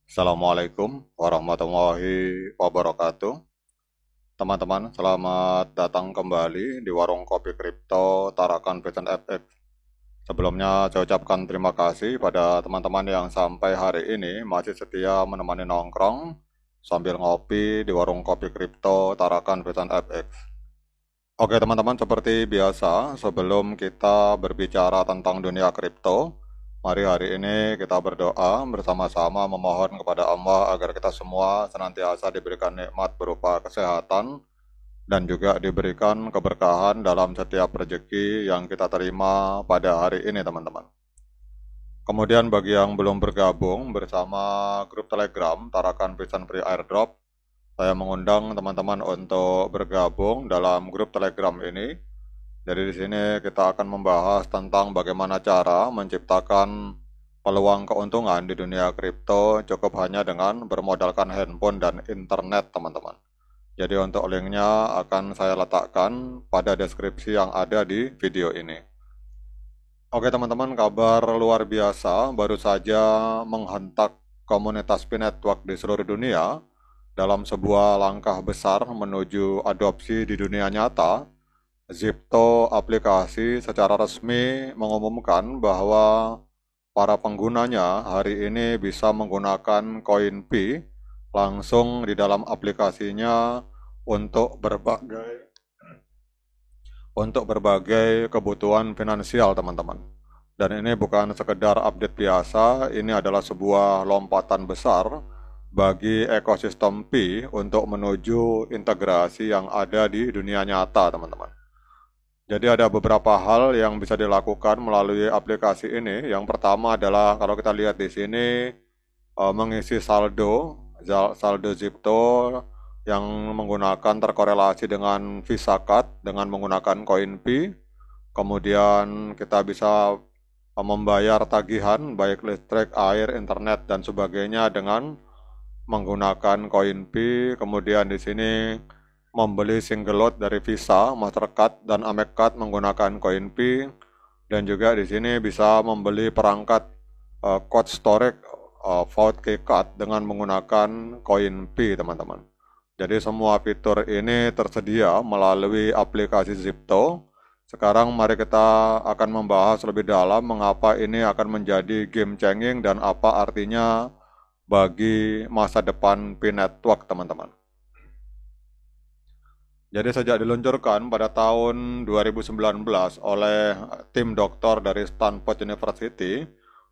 Assalamualaikum warahmatullahi wabarakatuh. Teman-teman, selamat datang kembali di Warung Kopi Kripto Tarakan Vision FX. Sebelumnya, saya ucapkan terima kasih pada teman-teman yang sampai hari ini masih setia menemani nongkrong sambil ngopi di Warung Kopi Kripto Tarakan Vision FX. Oke teman-teman, seperti biasa, sebelum kita berbicara tentang dunia kripto, mari hari ini kita berdoa bersama-sama memohon kepada Allah agar kita semua senantiasa diberikan nikmat berupa kesehatan dan juga diberikan keberkahan dalam setiap rezeki yang kita terima pada hari ini teman-teman. Kemudian bagi yang belum bergabung bersama grup Telegram Tarakan Vision Free Airdrop, saya mengundang teman-teman untuk bergabung dalam grup Telegram ini. Jadi di sini kita akan membahas tentang bagaimana cara menciptakan peluang keuntungan di dunia kripto cukup hanya dengan bermodalkan handphone dan internet, teman-teman. Jadi untuk linknya akan saya letakkan pada deskripsi yang ada di video ini. Oke teman-teman, kabar luar biasa baru saja menghentak komunitas P-Network di seluruh dunia dalam sebuah langkah besar menuju adopsi di dunia nyata. Zipto aplikasi secara resmi mengumumkan bahwa para penggunanya hari ini bisa menggunakan koin Pi langsung di dalam aplikasinya untuk berbagai kebutuhan finansial, teman-teman. Dan ini bukan sekedar update biasa, ini adalah sebuah lompatan besar bagi ekosistem Pi untuk menuju integrasi yang ada di dunia nyata, teman-teman. Jadi ada beberapa hal yang bisa dilakukan melalui aplikasi ini. Yang pertama adalah kalau kita lihat di sini mengisi saldo Zipto yang menggunakan terkorelasi dengan Visa Card dengan menggunakan koin Pi. Kemudian kita bisa membayar tagihan baik listrik, air, internet dan sebagainya dengan menggunakan koin Pi. Kemudian di sini membeli single lot dari Visa, Mastercard, dan Amex Card menggunakan koin Pi, dan juga di sini bisa membeli perangkat code storage Vault Key Card dengan menggunakan koin Pi, teman-teman. Jadi semua fitur ini tersedia melalui aplikasi Zipto. Sekarang mari kita akan membahas lebih dalam mengapa ini akan menjadi game changing dan apa artinya bagi masa depan P-Network, teman-teman. Jadi sejak diluncurkan pada tahun 2019 oleh tim doktor dari Stanford University,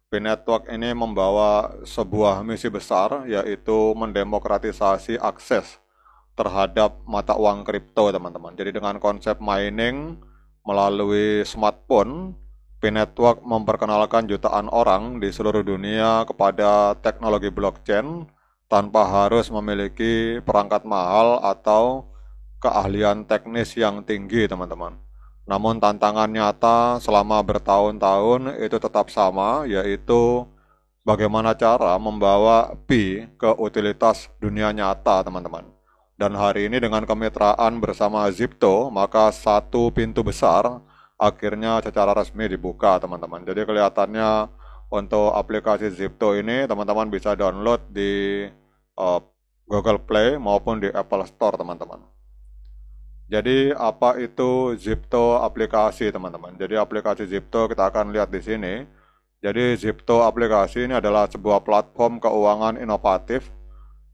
P-Network ini membawa sebuah misi besar, yaitu mendemokratisasi akses terhadap mata uang kripto, teman-teman. Jadi dengan konsep mining melalui smartphone, P-Network memperkenalkan jutaan orang di seluruh dunia kepada teknologi blockchain tanpa harus memiliki perangkat mahal atau keahlian teknis yang tinggi, teman-teman. Namun tantangan nyata selama bertahun-tahun itu tetap sama, yaitu bagaimana cara membawa Pi ke utilitas dunia nyata, teman-teman. Dan hari ini dengan kemitraan bersama Zipto, maka satu pintu besar akhirnya secara resmi dibuka, teman-teman. Jadi kelihatannya untuk aplikasi Zipto ini teman-teman bisa download di Google Play maupun di Apple Store, teman-teman. Jadi apa itu Zipto aplikasi, teman-teman? Jadi aplikasi Zipto kita akan lihat di sini. Jadi Zipto aplikasi ini adalah sebuah platform keuangan inovatif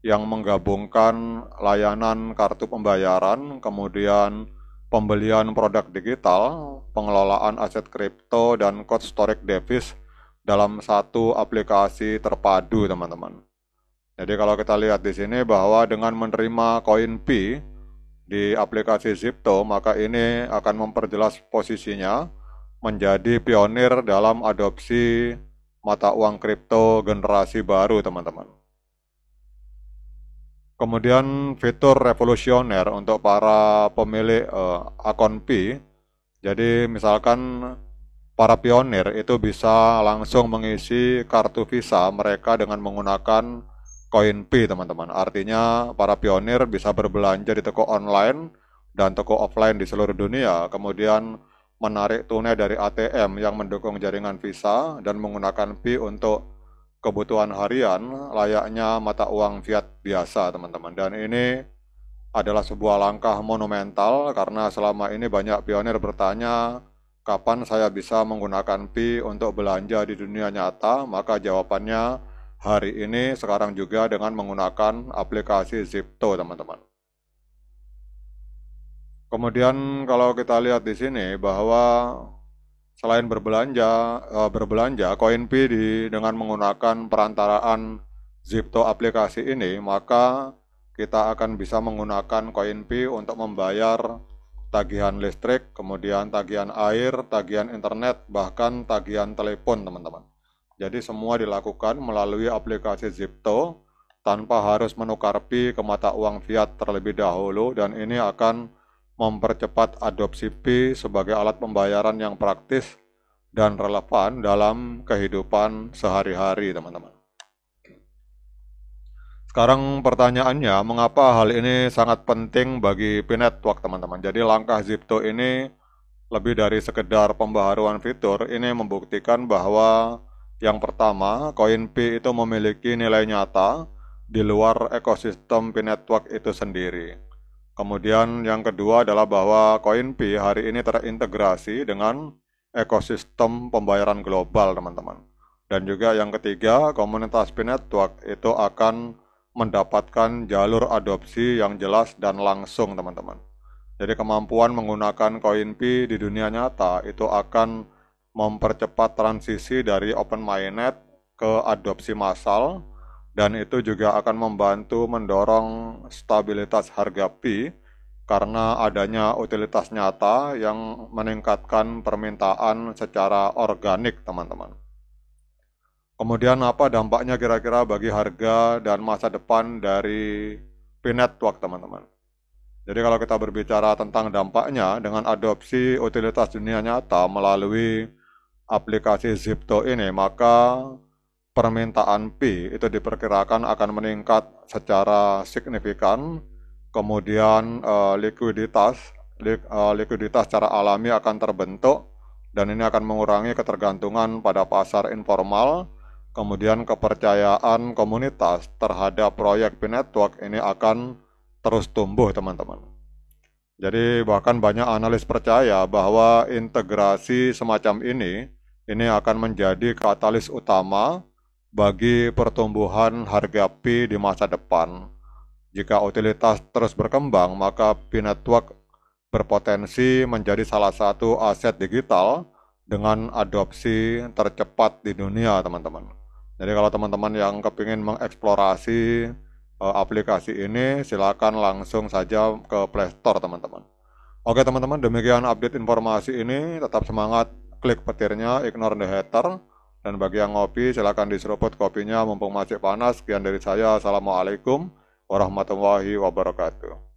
yang menggabungkan layanan kartu pembayaran, kemudian pembelian produk digital, pengelolaan aset kripto, dan cold storage device dalam satu aplikasi terpadu, teman-teman. Jadi kalau kita lihat di sini bahwa dengan menerima koin Pi di aplikasi Zipto, maka ini akan memperjelas posisinya menjadi pionir dalam adopsi mata uang kripto generasi baru, teman-teman. Kemudian fitur revolusioner untuk para pemilik akun Pi. Jadi misalkan para pionir itu bisa langsung mengisi kartu Visa mereka dengan menggunakan koin Pi, teman-teman. Artinya para pionir bisa berbelanja di toko online dan toko offline di seluruh dunia, kemudian menarik tunai dari ATM yang mendukung jaringan Visa dan menggunakan Pi untuk kebutuhan harian layaknya mata uang fiat biasa, teman-teman. Dan ini adalah sebuah langkah monumental karena selama ini banyak pionir bertanya, kapan saya bisa menggunakan Pi untuk belanja di dunia nyata? Maka jawabannya hari ini sekarang juga dengan menggunakan aplikasi Zipto, teman-teman. Kemudian kalau kita lihat di sini bahwa selain berbelanja Koinpi dengan menggunakan perantaraan Zipto aplikasi ini, maka kita akan bisa menggunakan Koinpi untuk membayar tagihan listrik, kemudian tagihan air, tagihan internet, bahkan tagihan telepon, teman-teman. Jadi semua dilakukan melalui aplikasi Zipto tanpa harus menukar Pi ke mata uang fiat terlebih dahulu, dan ini akan mempercepat adopsi Pi sebagai alat pembayaran yang praktis dan relevan dalam kehidupan sehari-hari, teman-teman. Sekarang pertanyaannya, mengapa hal ini sangat penting bagi Pi Network, teman-teman? Jadi langkah Zipto ini lebih dari sekedar pembaharuan fitur, ini membuktikan bahwa yang pertama, koin Pi itu memiliki nilai nyata di luar ekosistem Pi Network itu sendiri. Kemudian yang kedua adalah bahwa koin Pi hari ini terintegrasi dengan ekosistem pembayaran global, teman-teman. Dan juga yang ketiga, komunitas Pi Network itu akan mendapatkan jalur adopsi yang jelas dan langsung, teman-teman. Jadi kemampuan menggunakan koin Pi di dunia nyata itu akan mempercepat transisi dari open mainnet ke adopsi massal, dan itu juga akan membantu mendorong stabilitas harga Pi karena adanya utilitas nyata yang meningkatkan permintaan secara organik, teman-teman. Kemudian apa dampaknya kira-kira bagi harga dan masa depan dari Pi Network, teman-teman? Jadi kalau kita berbicara tentang dampaknya dengan adopsi utilitas dunia nyata melalui aplikasi Zipto ini, maka permintaan Pi itu diperkirakan akan meningkat secara signifikan, kemudian likuiditas secara alami akan terbentuk, dan ini akan mengurangi ketergantungan pada pasar informal, kemudian kepercayaan komunitas terhadap proyek Pi Network ini akan terus tumbuh, teman-teman. Jadi bahkan banyak analis percaya bahwa integrasi semacam ini akan menjadi katalis utama bagi pertumbuhan harga Pi di masa depan. Jika utilitas terus berkembang, maka Pi Network berpotensi menjadi salah satu aset digital dengan adopsi tercepat di dunia, teman-teman. Jadi kalau teman-teman yang kepingin mengeksplorasi aplikasi ini, silakan langsung saja ke Play Store, teman-teman. Oke, teman-teman, demikian update informasi ini. Tetap semangat, klik petirnya, ignore the hater. Dan bagi yang ngopi, silakan diseruput kopinya mumpung masih panas. Sekian dari saya. Assalamualaikum warahmatullahi wabarakatuh.